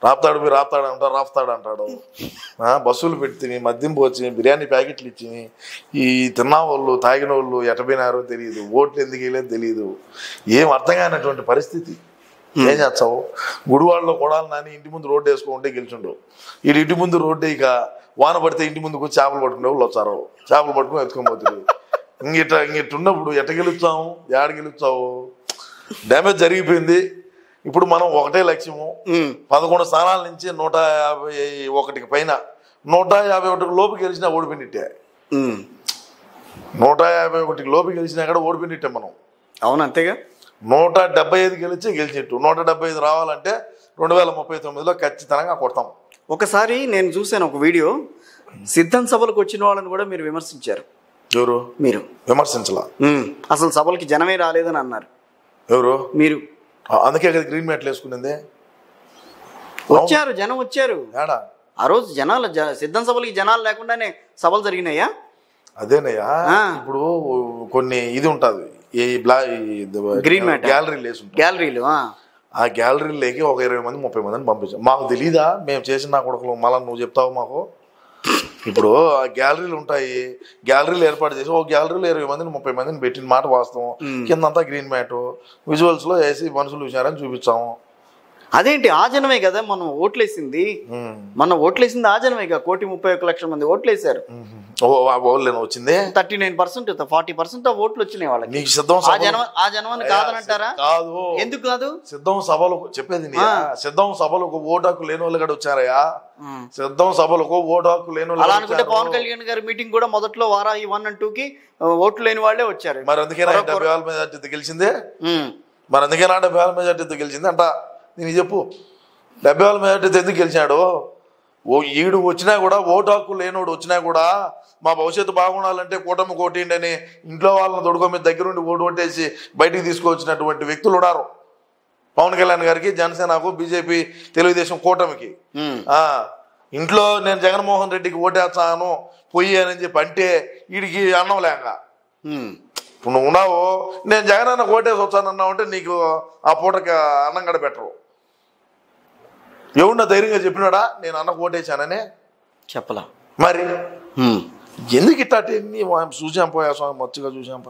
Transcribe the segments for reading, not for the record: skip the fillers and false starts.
రాఫ్తాడు అంటాడు. బస్సులు పెట్టి మద్యం పోచి బిర్యానీ ప్యాకెట్లు ఇచ్చి ఈ తిన్న వాళ్ళు తాగిన వాళ్ళు ఎటపోయినారో తెలియదు, ఓట్లు ఎందుకు వేయలేదో తెలియదు. ఏం అర్థం కానటువంటి పరిస్థితి. ఏం చేస్తావు? గుడివాడలో కొడాలి నాని ఇంటి ముందు రోడ్డు వేసుకుంటే గెలిచిండు. వీడు ఇంటి ముందు రోడ్డు ఇక వాన పడితే ఇంటి ముందుకు చేపలు పట్టుకునే వాళ్ళు వచ్చారు, చేపలు పట్టుకుని ఎత్తుకొని పోతుంది. ఇంగిట్టున్నప్పుడు ఎట్ట గెలుస్తాము, ఏడ గెలుస్తావు? డ్యామేజ్ జరిగిపోయింది. ఇప్పుడు మనం ఒకటే లక్ష్యము, 11 స్థానాల నుంచి 151 పైన 151 లోపు గెలిచినా ఓడిపోయినట్టే. 151 లోపు గెలిచినా కూడా ఓడిపోయినట్టే మనం. అవును, అంతేగా. 175 గెలిచినట్టు. 175 రావాలంటే 2039లో ఖచ్చితంగా కొడతాం. ఒకసారి నేను చూశాను ఒక వీడియో, సిద్ధం సభలకు వచ్చిన వాళ్ళని కూడా మీరు విమర్శించారు. ఎవరు? మీరు. విమర్శించలా, అసలు సభలకి జనమే రాలేదని అన్నారు. ఎవరు? మీరు. అందుకే కదా గ్రీన్ మ్యాట్లు వేసుకునింది. వచ్చారు, జనం వచ్చారు. ఆ రోజు జనాలు సిద్ధం సభలకి జనాలు లేకుండానే సభలు జరిగినాయా? అదేనయ్యా. ఇప్పుడు కొన్ని ఇది ఉంటది, గ్రీన్ మ్యాట్ గ్యాలరీలు. ఆ గ్యాలరీలోకి ఒక 20 మంది 30 మందిని పంపించాం. మాకు తెలీదా? మేము చేసిన నా కొడుకులు మళ్ళీ నువ్వు చెప్తావు మాకు? ఇప్పుడు ఆ గ్యాలరీలు ఉంటాయి, గ్యాలరీలు ఏర్పాటు చేసి ఒక గ్యాలరీలో 20 మందిని 30 మందిని పెట్టిన మాట వాస్తవం. కిందంతా గ్రీన్ మ్యాట్ విజువల్స్ లో వేసి మనుషులు చూసారని చూపించాము. అదేంటి? ఆ జనమే కదా మనం ఓట్లేసింది. మనం ఓట్లేసింది ఆ జనమే కదా. 1,31,00,000 మంది ఓట్లేసారు. వచ్చింది 39%, 40% ఓట్లు వచ్చినాయి వాళ్ళకి. నీకు సిద్ధం ఆ జనం కాదనంటారా? కాదు. ఎందుకు కాదు? సిద్ధం సభలు చెప్పేది, సిద్ధం సభలకు ఓటాకు లేని వాళ్ళు కూడా వచ్చారయ్యా. సిద్ధం సభలకు ఓటాకు లేని వాళ్ళు. అలా అనుకుంటే పవన్ కళ్యాణ్ గారి మీటింగ్ కూడా మొదట్లో వారాహి 1 and 2కి ఓట్లు లేని వాళ్ళే వచ్చారు. మరి అందుకే 70,000 మెజార్టీతో గెలిచిందే. మరి అందుకే 70,000 మెజార్టీతో గెలిచింది అంట. నేను చెప్పు, 70,000 మెజార్టీతో ఎందుకు గెలిచాడు? ఈడు వచ్చినా కూడా, ఓటాకు లేనోడు వచ్చినా కూడా మా భవిష్యత్తు బాగుండాలంటే కూటమి కోటిండి అని ఇంట్లో వాళ్ళని తొడుగొమ్మి దగ్గరుండి ఓటేసి బయటికి తీసుకొచ్చినటువంటి వ్యక్తులు ఉన్నారు. పవన్ కళ్యాణ్ గారికి, జనసేనకు, బీజేపీ, తెలుగుదేశం కూటమికి. ఇంట్లో నేను జగన్మోహన్ రెడ్డికి ఓటేస్తాను పొయ్యి అని చెప్పి అంటే వీడికి అన్నం లేక, ఇప్పుడు నువ్వు ఉన్నావు నేను జగన్ అన్న ఓటేసి వచ్చానన్నావు అంటే నీకు ఆ పూటకి అన్నం కూడా పెట్టరు. ఎవడన్నా ధైర్యంగా చెప్పినాడా నేను అన్నకు ఓటేసాననే? చెప్పలా. మరి ఎందుకు ఇట్లాంటి చూసాం పోయా స్వామి, మచ్చుగా చూసాం.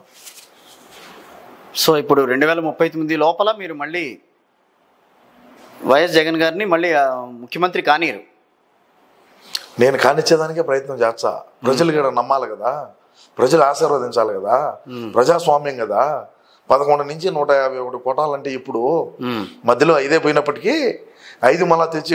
సో ఇప్పుడు 2039 లోపల మీరు మళ్ళీ వైఎస్ జగన్ గారిని మళ్ళీ ముఖ్యమంత్రి కానీరు? నేను కానిచ్చేదానికే ప్రయత్నం చేస్తా. ప్రజలు కూడా నమ్మాలి కదా, ప్రజలు ఆశీర్వదించాలి కదా, ప్రజాస్వామ్యం కదా. 11 నుంచి 151 కొట్టాలంటే ఇప్పుడు మధ్యలో 5 పోయినప్పటికీ 5 మళ్ళా తెచ్చి